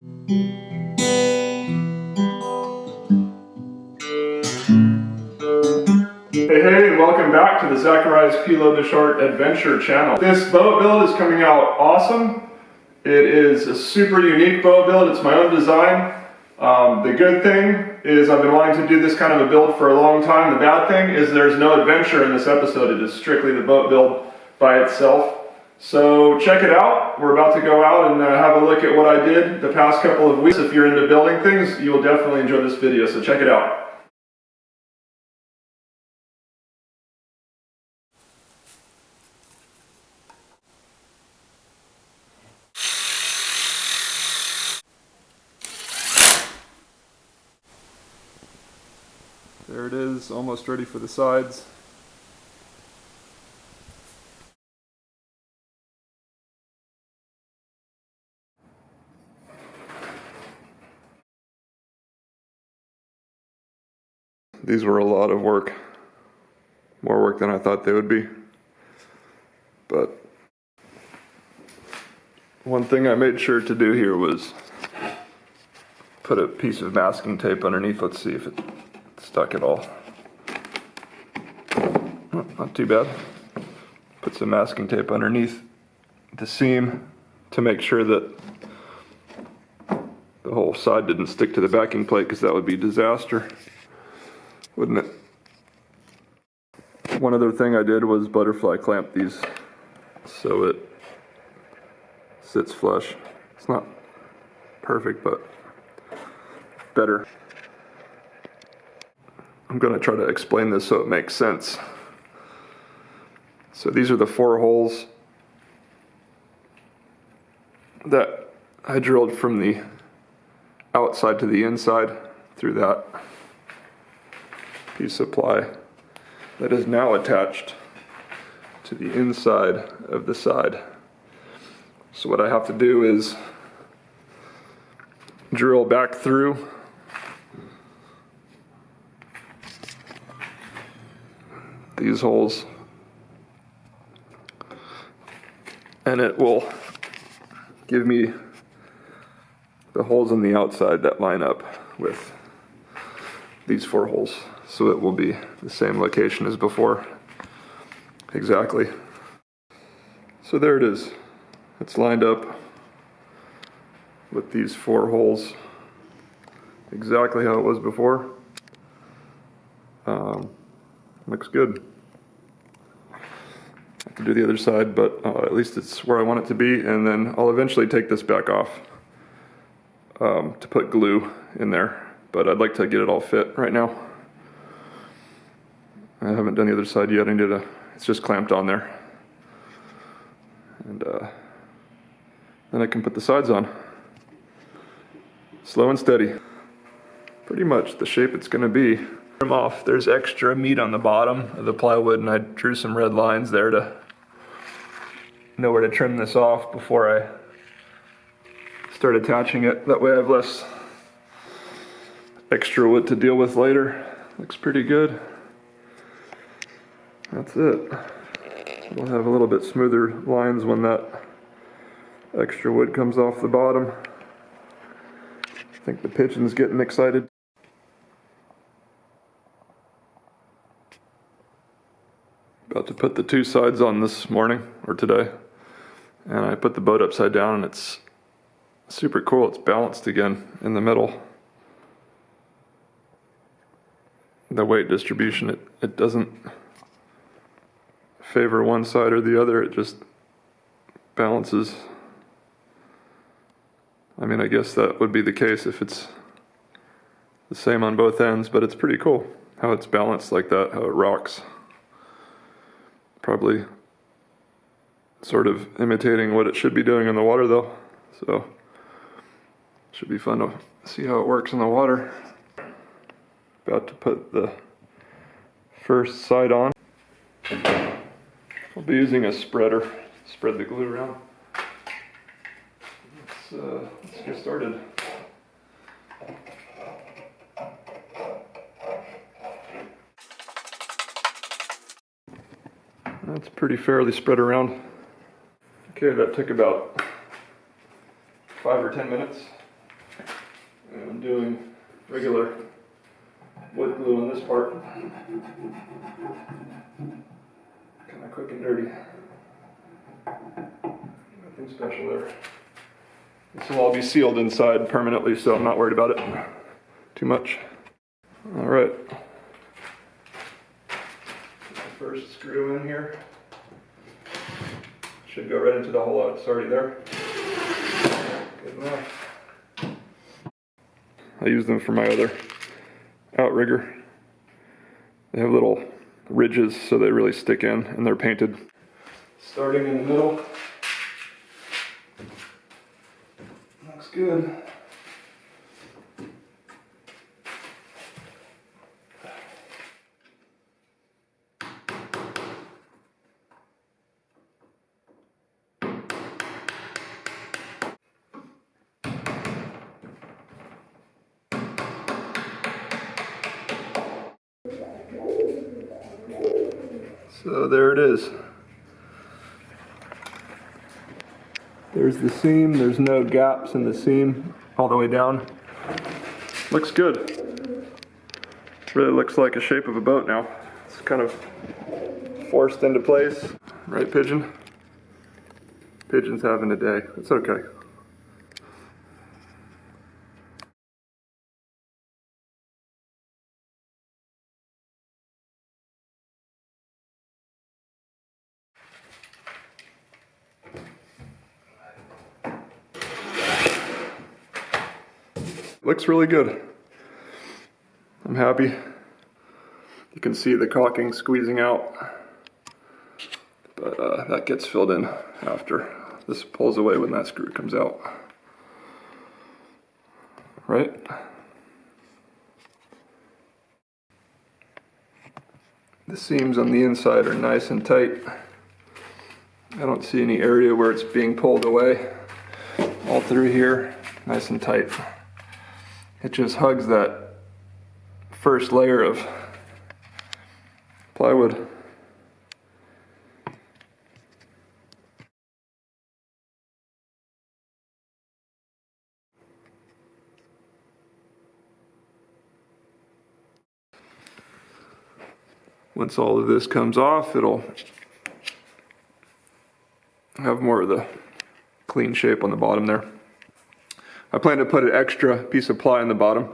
Hey, welcome back to the Zacharias P. Lobichart Adventure channel. This boat build is coming out awesome. It is a super unique boat build. It's my own design. The good thing is I've been wanting to do this kind of a build for a long time. The bad thing is there's no adventure in this episode. It is strictly the boat build by itself. So check it out. We're about to go out and have a look at what I did the past couple of weeks. If you're into building things, you'll definitely enjoy this video, so check it out. There it is, almost ready for the sides. These were a lot of work. More work than I thought they would be. But one thing I made sure to do here was put a piece of masking tape underneath. Let's see if it stuck at all. Oh, not too bad. Put some masking tape underneath the seam to make sure that the whole side didn't stick to the backing plate, because that would be disaster, wouldn't it? One other thing I did was butterfly clamp these so it sits flush. It's not perfect, but better. I'm going to try to explain this so it makes sense. So these are the 4 holes that I drilled from the outside to the inside through that piece of ply that is now attached to the inside of the side. So what I have to do is drill back through these holes, and it will give me the holes on the outside that line up with these 4 holes. So it will be the same location as before. Exactly. So there it is. It's lined up with these 4 holes. Exactly how it was before. Looks good. I have to do the other side, but at least it's where I want it to be, and then I'll eventually take this back off to put glue in there, but I'd like to get it all fit right now. I haven't done the other side yet. It's just clamped on there. And then I can put the sides on. Slow and steady. Pretty much the shape it's gonna be. Trim off. There's extra meat on the bottom of the plywood, and I drew some red lines there to know where to trim this off before I start attaching it. That way I have less extra wood to deal with later. Looks pretty good. That's it. We'll have a little bit smoother lines when that extra wood comes off the bottom. I think the pigeon's getting excited. About to put the 2 sides on this morning, or today. And I put the boat upside down, and it's super cool. It's balanced again in the middle. The weight distribution, it doesn't favor one side or the other. It just balances. I mean, I guess that would be the case if it's the same on both ends, but it's pretty cool how it's balanced like that, how it rocks. Probably sort of imitating what it should be doing in the water though, so should be fun to see how it works in the water. About to put the first side on. I'll be using a spreader, spread the glue around. Let's get started. That's pretty fairly spread around. Okay, that took about 5 or 10 minutes. And I'm doing regular wood glue on this part. Kind of quick and dirty. Nothing special there. This will all be sealed inside permanently, so I'm not worried about it too much. All right. First screw in here. Should go right into the hole. It's already there. Good enough. I use them for my other outrigger. They have little ridges so they really stick in, and they're painted. Starting in the middle. Looks good. So there it is. There's the seam. There's no gaps in the seam all the way down. Looks good. Really looks like a shape of a boat now. It's kind of forced into place. Right, Pigeon? Pigeon's having a day. It's okay. Looks really good. I'm happy. You can see the caulking squeezing out, but that gets filled in after. This pulls away when that screw comes out. Right? The seams on the inside are nice and tight. I don't see any area where it's being pulled away. All through here, nice and tight. It just hugs that first layer of plywood. Once all of this comes off, it'll have more of the clean shape on the bottom there. I plan to put an extra piece of ply in the bottom,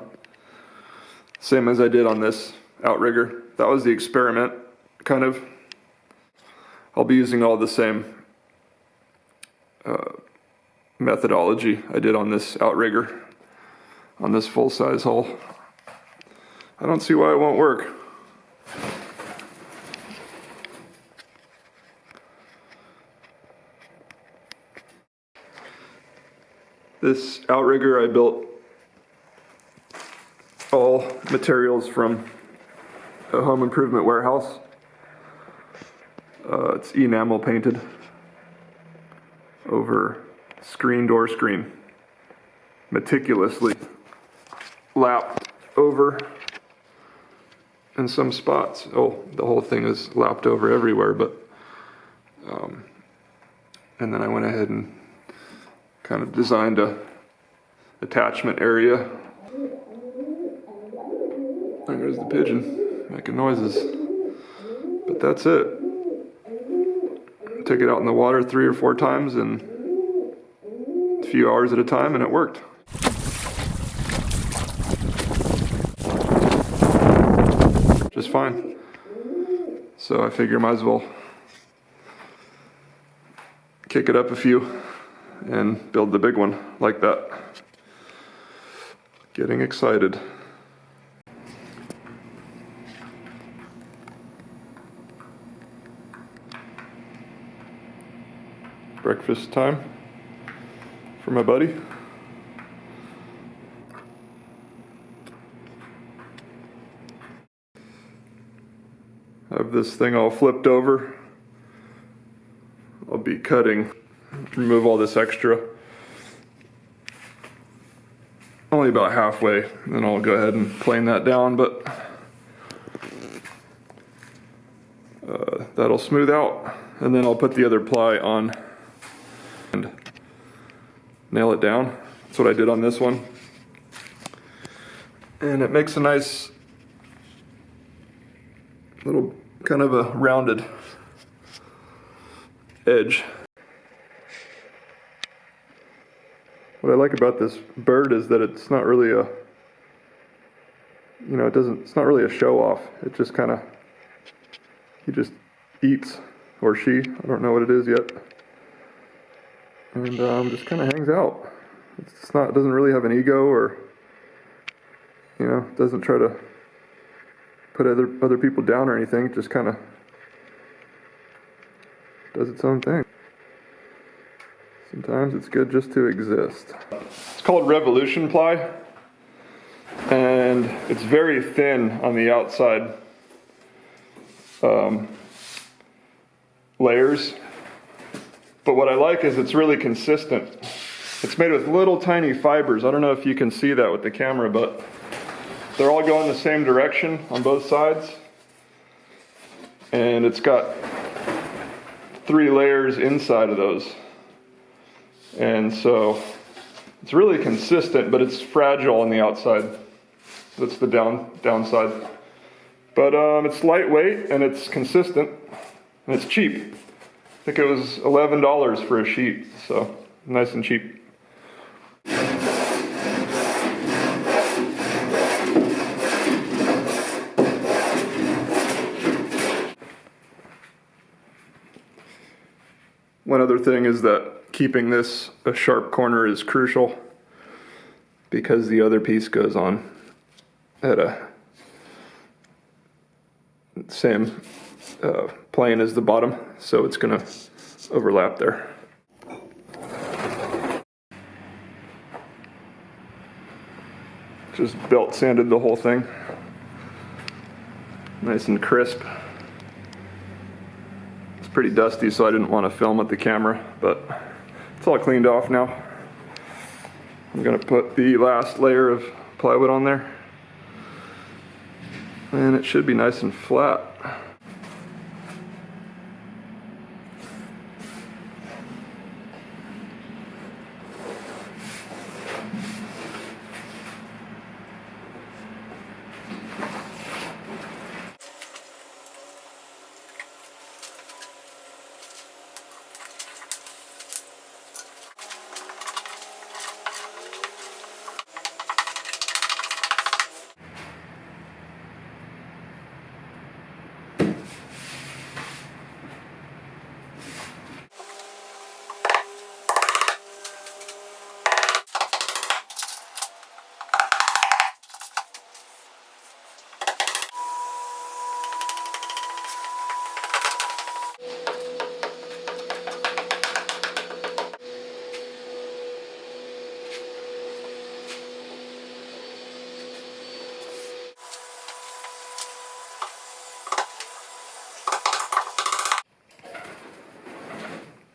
same as I did on this outrigger. That was the experiment, kind of. I'll be using all the same methodology I did on this outrigger, on this full-size hull. I don't see why it won't work. This outrigger I built all materials from a home improvement warehouse. It's enamel painted over screen door screen. Meticulously lapped over in some spots. Oh, the whole thing is lapped over everywhere, but and then I went ahead and kind of designed a attachment area. There's the pigeon making noises. But that's it. Took it out in the water 3 or 4 times in a few hours at a time, and it worked. Just fine. So I figure I might as well kick it up a few and build the big one like that. Getting excited. Breakfast time for my buddy. I have this thing all flipped over. I'll be cutting, remove all this extra. Only about halfway, then I'll go ahead and plane that down, but that'll smooth out, and then I'll put the other ply on and nail it down. That's what I did on this one. And it makes a nice little kind of a rounded edge. What I like about this bird is that it's not really a, it's not really a show off. It just kind of, he just eats, or she, I don't know what it is yet. And just kind of hangs out. It doesn't really have an ego, or, doesn't try to put other people down or anything. It just kind of does its own thing. Sometimes it's good just to exist. It's called revolution ply, and it's very thin on the outside layers. But what I like is it's really consistent. It's made with little tiny fibers. I don't know if you can see that with the camera, but they're all going the same direction on both sides. And it's got 3 layers inside of those. And so it's really consistent, but it's fragile on the outside. That's the downside. But it's lightweight and it's consistent and it's cheap. I think it was $11 for a sheet, so nice and cheap. One other thing is that keeping this a sharp corner is crucial, because the other piece goes on at a same plane as the bottom, so it's going to overlap there. Just belt sanded the whole thing, nice and crisp. It's pretty dusty, so I didn't want to film with the camera, but it's all cleaned off now. I'm going to put the last layer of plywood on there, and it should be nice and flat.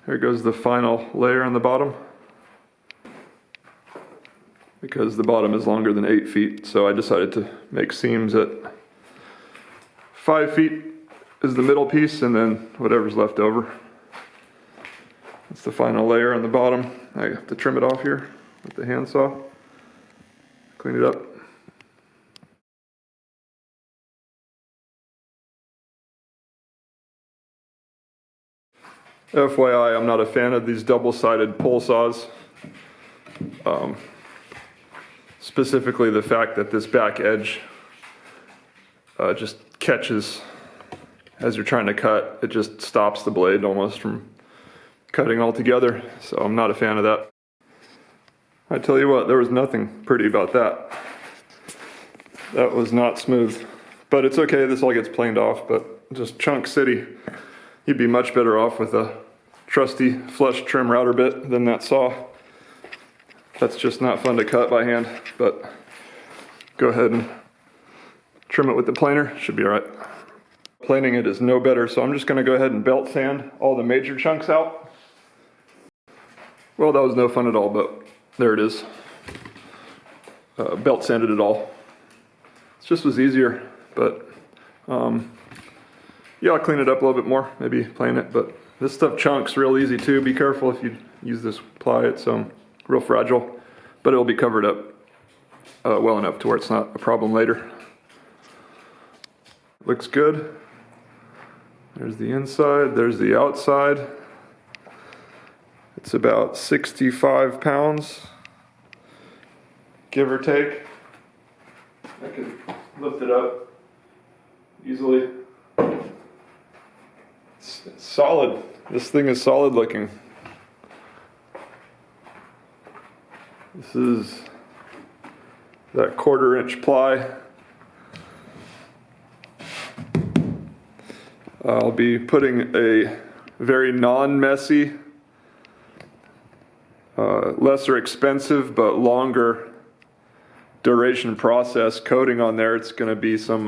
Here goes the final layer on the bottom. Because the bottom is longer than 8 feet, so I decided to make seams at 5 feet is the middle piece, and then whatever's left over. That's the final layer on the bottom. I have to trim it off here with the handsaw. Clean it up. FYI, I'm not a fan of these double-sided pole saws. Specifically the fact that this back edge just catches as you're trying to cut. It just stops the blade almost from cutting altogether, so I'm not a fan of that. I tell you what, there was nothing pretty about that. That was not smooth. But it's okay, this all gets planed off, but just chunk city. You'd be much better off with a trusty flush trim router bit than that saw. That's just not fun to cut by hand, but go ahead and trim it with the planer, should be all right. Planing it is no better, so I'm just gonna go ahead and belt sand all the major chunks out. Well, that was no fun at all, but there it is. Belt sanded it all. It just was easier, but yeah, I'll clean it up a little bit more, maybe plane it, but this stuff chunks real easy too. Be careful if you use this ply, it's real fragile, but it'll be covered up well enough to where it's not a problem later. Looks good. There's the inside, there's the outside. It's about 65 pounds, give or take. I can lift it up easily. It's solid. This thing is solid looking. This is that 1/4 inch ply. I'll be putting a very non-messy, lesser expensive but longer duration process coating on there. It's going to be some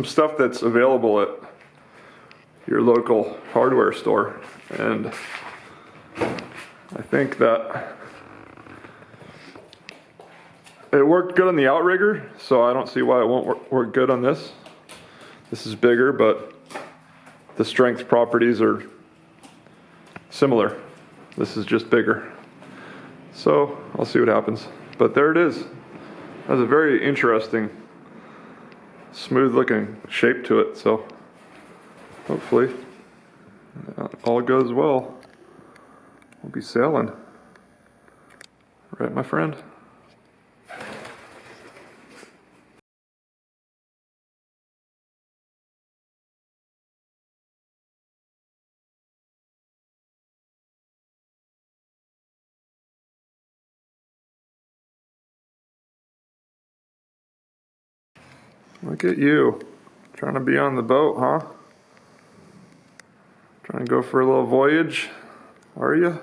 stuff that's available at your local hardware store, and I think that it worked good on the outrigger, so I don't see why it won't work good on this. This is bigger, but the strength properties are similar. This is just bigger. So I'll see what happens. But there it is. It has a very interesting, smooth looking shape to it. So hopefully all goes well. We'll be sailing. Right, my friend? Look at you, trying to be on the boat, huh? Trying to go for a little voyage, are you?